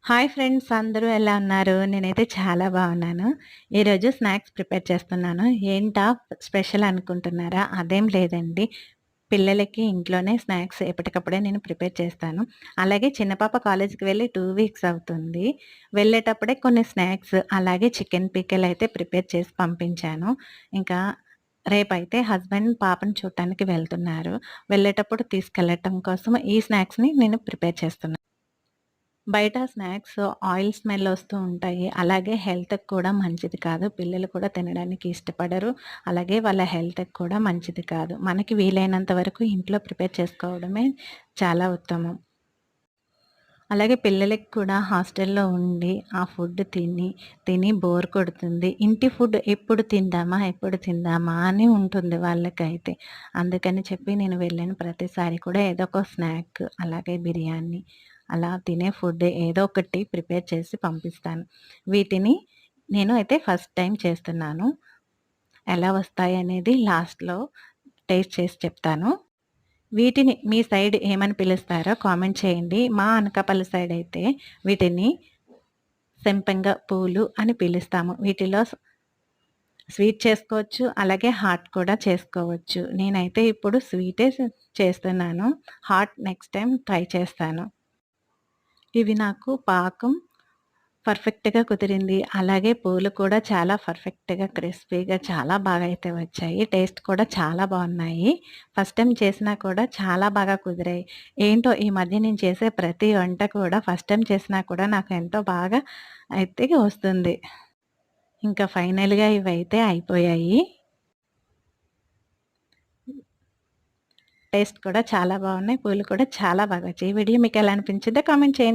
Hi friends, అందరూ ఎలా ఉన్నారు? నేనైతే చాలా బాగున్నాను. ఈరోజు స్నాక్స్ ప్రిపేర్ చేస్తున్నాను. ఏంటా స్పెషల్ అనుకుంటున్నారా? అదేం లేదండి. పిల్లలకి ఇంట్లోనే స్నాక్స్ ఎప్పటికప్పుడే నేను ప్రిపేర్ చేస్తాను. అలాగే చిన్న పాప కాలేజ్‌కి వెళ్ళి 2 వీక్స్ అవుతుంది. వెళ్ళేటప్పుడే కొన్ని స్నాక్స్ అలాగే చికెన్ పికిల్ అయితే ప్రిపేర్ చేసి పంపించాను. ఇంకా రేపైతే హస్బెండ్ పాపని చూడటానికి వెళ్తున్నారు. వెళ్ళేటప్పుడు తీసుకెళ్ళటం కోసం ఈ స్నాక్స్‌ని నేను ప్రిపేర్ చేస్తున్నాను. బయట స్నాక్స్ ఆయిల్ స్మెల్ వస్తూ ఉంటాయి. అలాగే హెల్త్‌కి కూడా మంచిది కాదు. పిల్లలు కూడా తినడానికి ఇష్టపడరు. అలాగే వాళ్ళ హెల్త్‌కి కూడా మంచిది కాదు. మనకి వీలైనంత వరకు ఇంట్లో ప్రిపేర్ చేసుకోవడమే చాలా ఉత్తమం. అలాగే పిల్లలకి కూడా హాస్టల్‌లో ఉండి ఆ ఫుడ్ తిని బోర్ కొడుతుంది. ఇంటి ఫుడ్ ఎప్పుడు తిందామా? ఎప్పుడు తిందామా? అని ఉంటుంది వాళ్ళకైతే. అందుకని చెప్పి నేను వెళ్ళిన ప్రతిసారి కూడా ఏదో ఒక స్నాక్ అలాగే బిర్యానీ అలా తినే ఫుడ్ ఏదో ఒకటి ప్రిపేర్ చేసి పంపిస్తాను. వీటిని నేను అయితే ఫస్ట్ టైమ్ చేస్తున్నాను. ఎలా వస్తాయనేది లాస్ట్‌లో టేస్ట్ చేసి చెప్తాను. వీటిని మీ సైడ్ ఏమని పిలుస్తారో కామెంట్ చేయండి. మా అనకాపల్లి సైడ్ అయితే వీటిని సెంపెంగ పూలు అని పిలుస్తాము. వీటిలో స్వీట్ చేసుకోవచ్చు. అలాగే హాట్ కూడా చేసుకోవచ్చు. నేనైతే ఇప్పుడు స్వీటే చేస్తున్నాను. హాట్ నెక్స్ట్ టైమ్ ట్రై చేస్తాను. ఇవి నాకు పాకం పర్ఫెక్ట్‌గా కుదిరింది. అలాగే పూలు కూడా చాలా పర్ఫెక్ట్‌గా, క్రిస్పీగా చాలా బాగా అయితే వచ్చాయి. టేస్ట్ కూడా చాలా బాగున్నాయి. ఫస్ట్ టైమ్ చేసినా కూడా చాలా బాగా కుదిరాయి. ఏంటో ఈ మధ్య నేను చేసే ప్రతి వంట కూడా ఫస్ట్ టైమ్ చేసినా కూడా నాకు ఎంతో బాగా అయితే వస్తుంది. ఇంకా ఫైనల్‌గా ఇవైతే అయిపోయాయి. టేస్ట్ కూడా చాలా బాగున్నాయి. పూలు కూడా చాలా బాగా వచ్చాయి. ఈ వీడియో మీకు ఎలా అనిపించిందో కామెంట్ చేయండి.